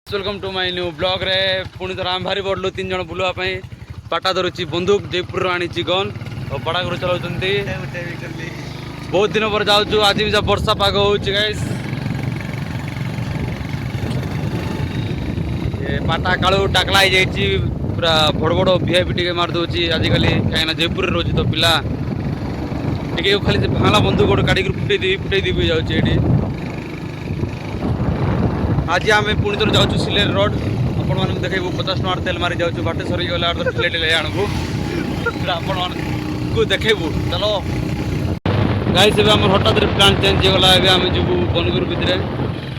Welcome to my new blog रे पुणी थर आम भारी पड़लु 3 जन बुलवाई पाटा धरुची बंदूक जयपुर आनी गन और पड़ा घर चलाउछंती बहुत दिन पर जाऊँ आज भी वर्षा पाग हो गाइस पाटा कालू टाकला हो जाइए पूरा बड़ बड़ वीआईपी टे मारदे आजिकल कहीं जयपुर रोचे तो पिला टे खाली भांगला बंदूक गोटे काढ़ी फुटे दी जाऊँगी आज आम पुणी थर जाऊँ सिलेर रोड आपण मानक देखू 50 टकर तेल मारी जाऊँ बाट सरी गला ठेले ठेले आणबू आपण को देखू चलो गाइस आम हठात प्लान चेंज होगा आम जीव बनगुर भितर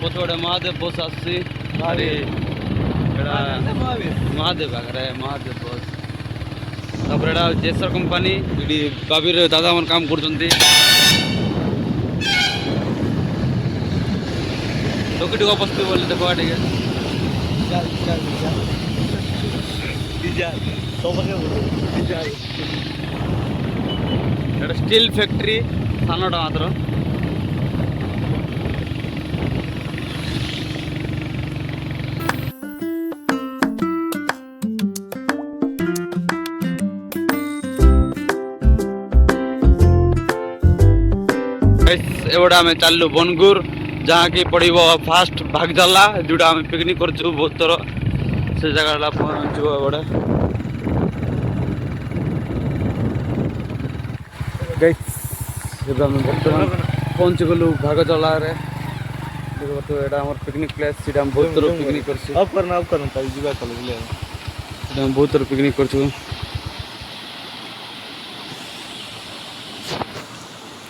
बहुत बड़े महादेव बस आसी भारी महादेव आगे महादेव बस तापर एटा जेसर कंपनी ये बाबीर दादा मन काम कर लोक बसती बोले देखो स्टील फैक्ट्री सानटा मात्र एवढा आम चलू बनगुर जहाँ की पड़ो फास्ट भागजाला जोटा आम पिकनिक कर बहुत थर से जगह पहुँचो एवढे बर्तमान पहुँच गलु भागजला पिकनिक प्लेस बहुत थर पिकनिक कर बहुत थर पिकनिक कर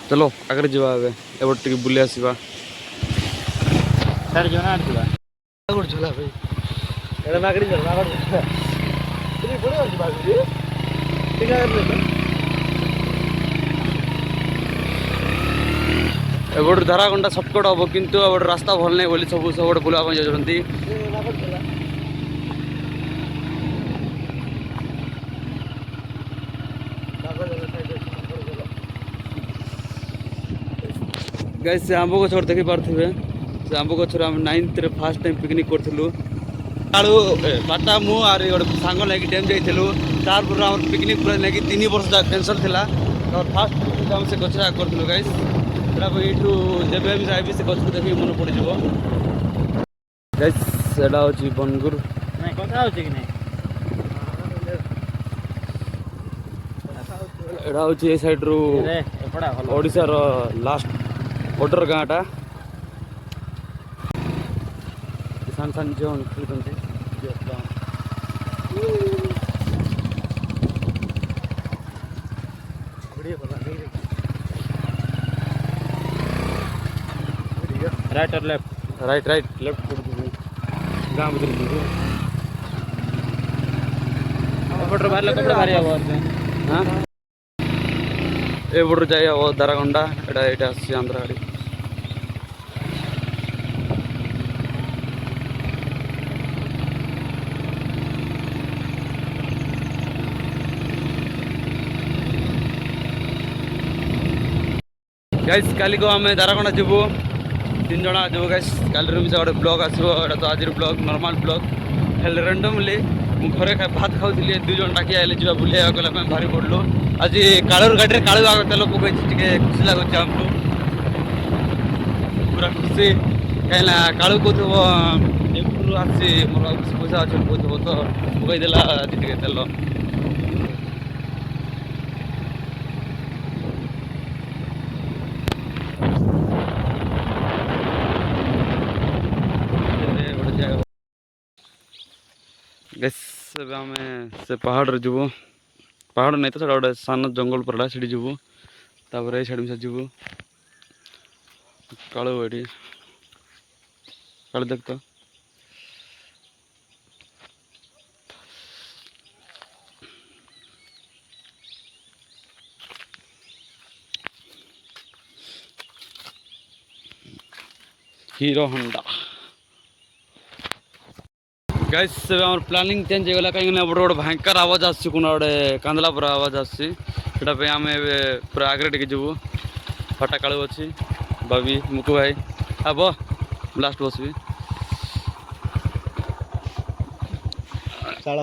चलो आगे जावा एवटे बुले आसवा सारे जना आड़ला झोला भाई एड़ा मागड़ी झोला मागड़ी इतनी बड़ी होती बात जी ठीक है एबड़ धारागंडा शॉर्टकट हम किंतु एबड़ रास्ता भल नहीं बोली सब सब बुला जाती गाइस से आंब गछ देखी पारे से आंब गछर आम 9th रे फर्स्ट टाइम पिकनिक करूँ कालू बाटा मु आर गोटे सांग लगे डेम जाइलु तार पूरा पिकनिक पूरा लगे 3 वर्ष कैंसल था फास्ट पिकनिक आम से गछ करूँ गाइस यू जब भी जाइबी से गछ देखिए मन पड़ जाव गाइस एटा हूँ बनगुर एटा हूँ ये साइड रू ओडिशार लास्ट बॉर्डर गाँटा सान सान झील खेलते राइट और लेफ्ट राइट राइट लेफ्ट गाँव भर हाँ ए बड़ जाए दारागंडा एटा आसी आंध्र गाड़ी गाइस काली को आम दारागंडा जीवु 3 जना जीव गाइस काली भी गोटे ब्लॉग आसो तो आज ब्लॉग नॉर्मल ब्लॉग हेल्ले रैंडमली घरे भात खाऊली 2 जन डाकी आए जा बुले भारी पड़लु आज कालूर गाड़ी कालू आग तेल पकई खुशी लगुच आमको पूरा खुशी कहीं कालू कौन आसी मोर पैसा अच्छे कौन तो पकईदेला आज टे तेल आम से पहाड़ जीवु पहाड़ नहीं तो गोटे सान जंगल पड़ा से जीवु तापर ये साइड जीवु कालू ये कालू देख तो hero Honda guys planning change होगा कहीं बड़े बड़े भयंकर आवाज आसी गोटे कांदला पूरा आवाज आसी आम पूरा आगे टे जीवु फटा कालू अच्छी बाबी मुकु भाई अब लास्ट बस भी ଚାଳ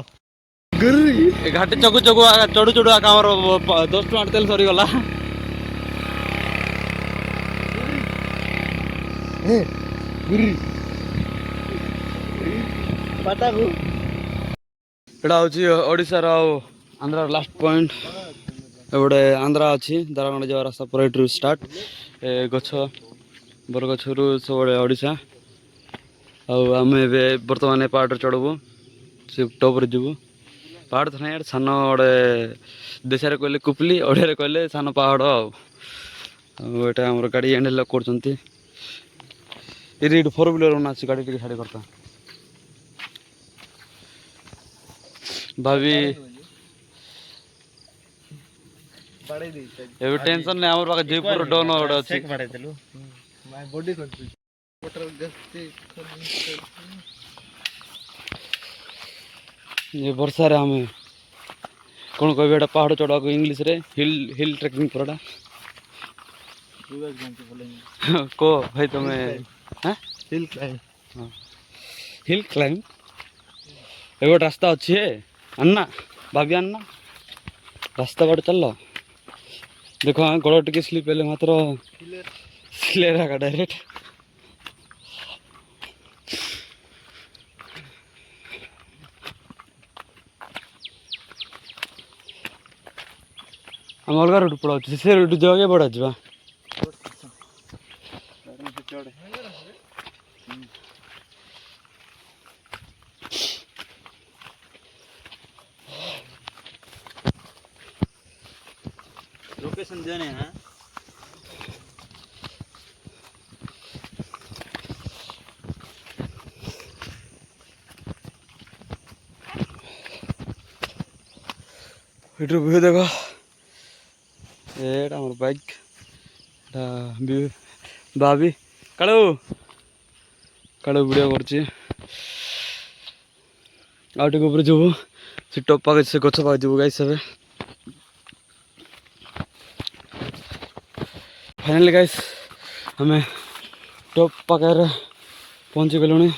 ଘାଟି ଚକୁ ଚକୁ ଚଢୁ ଚଢୁ ଆକା ଆମର 10 ଟଙ୍କା ତେଲ ସରିଗଲା। ଏଇଟା ହଉଛି ଓଡ଼ିଶାର ଆଉ ଆନ୍ଧ୍ରାର ଲାଷ୍ଟ ପଏଣ୍ଟ। ଗୋଟେ ଆନ୍ଧ୍ରା ଅଛି ଦାରଙ୍ଗଡ଼ ଯିବା ରାସ୍ତା ପରେ ଏଠୁ ଷ୍ଟାର୍ଟ। ଏ ଗଛ ବରଗଛରୁ ସବୁବେଳେ ଓଡ଼ିଶା। ଆଉ ଆମେ ଏବେ ବର୍ତ୍ତମାନ ଏ ପାହାଡ଼ରେ ଚଢ଼ବୁ, ସେ ଟପ୍ରେ ଯିବୁ। ପାହାଡ଼ ତ ନାହିଁ, ସାନ ଗୋଟେ ଦେଶରେ କହିଲେ କୁପଲି, ଓଡ଼ିଆରେ କହିଲେ ସାନ ପାହାଡ଼। ଆଉ ଏଇଟା ଆମର ଗାଡ଼ି ହ୍ୟାଣ୍ଡେଲ୍ କରୁଛନ୍ତି। ଏଠି 4 ହ୍ୱିଲର ଅଛି, ଗାଡ଼ି ଟିକେ ଛାଡ଼ି କରିତା ଭାବି ଏବେ ଟେନସନ୍ ନାହିଁ। ଆମର ପାଖେ ଜୟପୁର ଡନ୍ ଗୋଟେ ଅଛି। ଏ ବର୍ଷାରେ ଆମେ କ'ଣ କହିବେ ଏଇଟା ପାହାଡ଼ ଚଢ଼ବାକୁ ଇଂଲିଶରେ ହିଲ୍ ଟ୍ରେକିଂ ପରଟା। କହ ଭାଇ ତମେ ହିଲ୍ କ୍ଲାଇମ୍ବ। ଏବେ ଗୋଟେ ରାସ୍ତା ଅଛି ଆନ୍ନା ଭାବି ଆନ୍ନା ରାସ୍ତା ବାଟେ ଚାଲ। ଦେଖ ଗୋଡ଼ ଟିକେ ସ୍ଲିପ୍ ହେଲେ ମାତ୍ର ସ୍ଲେର ଆକା ଡାଇରେକ୍ଟ। ଆମେ ଅଲଗା ରୁଟ୍ ପଳାଉଛୁ, ସେ ରୁଟ୍ ଯିବା କି ବଡ଼ା ଯିବା? लोकेशन देने हैं। ଏଠୁ ଭିଉ ଦେଖ, ଏଇଟା ଆମର ବାଇକ୍, ଏଇଟା ଭିଉ ଭାବି କାଳୁ ଭିଡ଼ିଓ କରୁଛି। ଆଉ ଟିକେ ଉପରେ ଯିବୁ, ସେ ଟପ୍ ପାଖେ ସେ ଗଛ ପାଖେ ଯିବୁ ଗାଇସ୍। ଏବେ ଫାଇନାଲି ଗାଇସ୍ ଆମେ ଟପ୍ ପାଖରେ ପହଞ୍ଚି ଗଲୁଣି।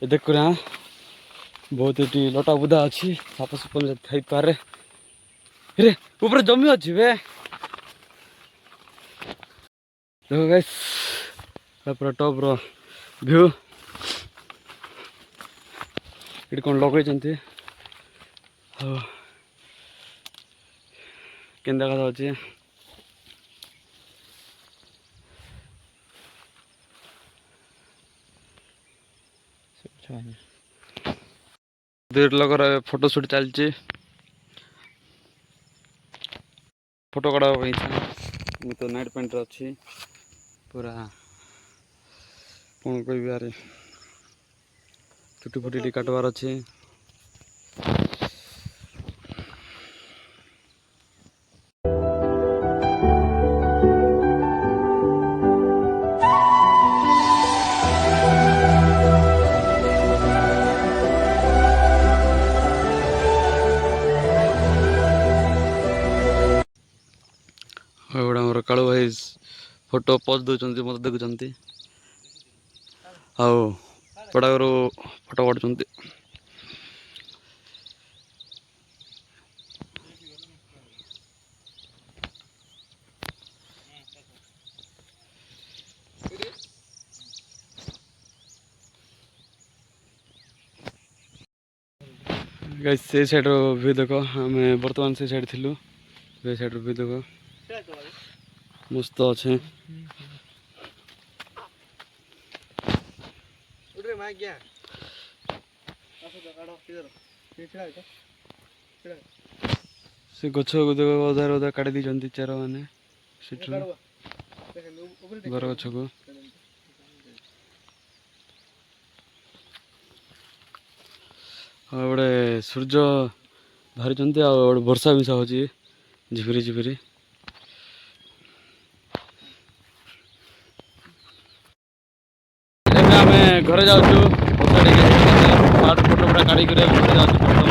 ଏ ଦେଖ ବହୁତ ଏଠି ଲଟା ବୁଦା ଅଛି, ସାପ ସୁପ ଥାଇପାରେ। ରେ ଉପରେ ଜମି ଅଛି ବେ। ଦେଖ ଗାଇସ୍ ତାପରେ ଟପ୍ର ଭିଉ। ଏଠି କ'ଣ ଲଗେଇଛନ୍ତି ଆଉ କେନ୍ତା କଥା ଅଛି। ଦୁଇ ଲୋକର ଫଟୋ ସୁଟ୍ ଚାଲିଛି, ଫଟୋ କାଢ଼ବା ପାଇଁ ଇଚ୍ଛା। ମୁଁ ତ ନାଇଟ୍ ପ୍ୟାଣ୍ଟରେ ଅଛି, ପୁରା କ'ଣ କହିବି ଆରେ ଚୁଟି ଫୁଟି ଟିକେ କାଟବାର ଅଛି। ଏଗୁଡ଼ା ଆମର କାଳୁ ଭାଇ ଫଟୋ ପୋଜ୍ ଦେଉଛନ୍ତି, ମୋତେ ଦେଖୁଛନ୍ତି ଆଉ ପଡ଼ାଗରୁ ଫଟୋ କାଟୁଛନ୍ତି। ଗାଇସ୍ ସେ ସାଇଡ଼୍ର ଭିଉ ଦେଖ, ଆମେ ବର୍ତ୍ତମାନ ସେ ସାଇଡ଼୍ ଥିଲୁ। ସେ ସାଇଡ଼୍ର ଭିଉ ଦେଖ, ମସ୍ତ ଅଛି। ସେ ଗଛ ଅଧାରେ ଅଧା କାଟି ଦେଇଛନ୍ତି ଚାର ମାନେ ସେଠୁ ବର ଗଛକୁ। ଆଉ ଗୋଟେ ସୂର୍ଯ୍ୟ ବାହାରିଛନ୍ତି, ଆଉ ଗୋଟେ ବର୍ଷା ମିଶା ହେଉଛି ଝିପିରି ଝିପିରି। ଏବେ ଆମେ ଘରେ ଯାଉଛୁ, ପାହାଡ଼ ଫଟୋ ପୁରା କାଢ଼ିକରି ଆମେ ଘରେ ଯାଉଛୁ ବର୍ତ୍ତମାନ।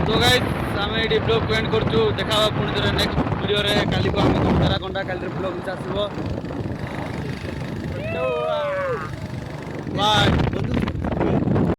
ତ ଗାଇସ୍ ଆମେ ଏଇଠି ବ୍ଲଗ୍ ଏଣ୍ଡ କରୁଛୁ। ଦେଖା ହେବା ପୁଣି ଥରେ ନେକ୍ସଟ ଭିଡ଼ିଓରେ। କାଲିକୁ ଆମେ ତାରାକଣ୍ଡା, କାଲିର ବ୍ଲଗ୍ ଆସିବ। बाय।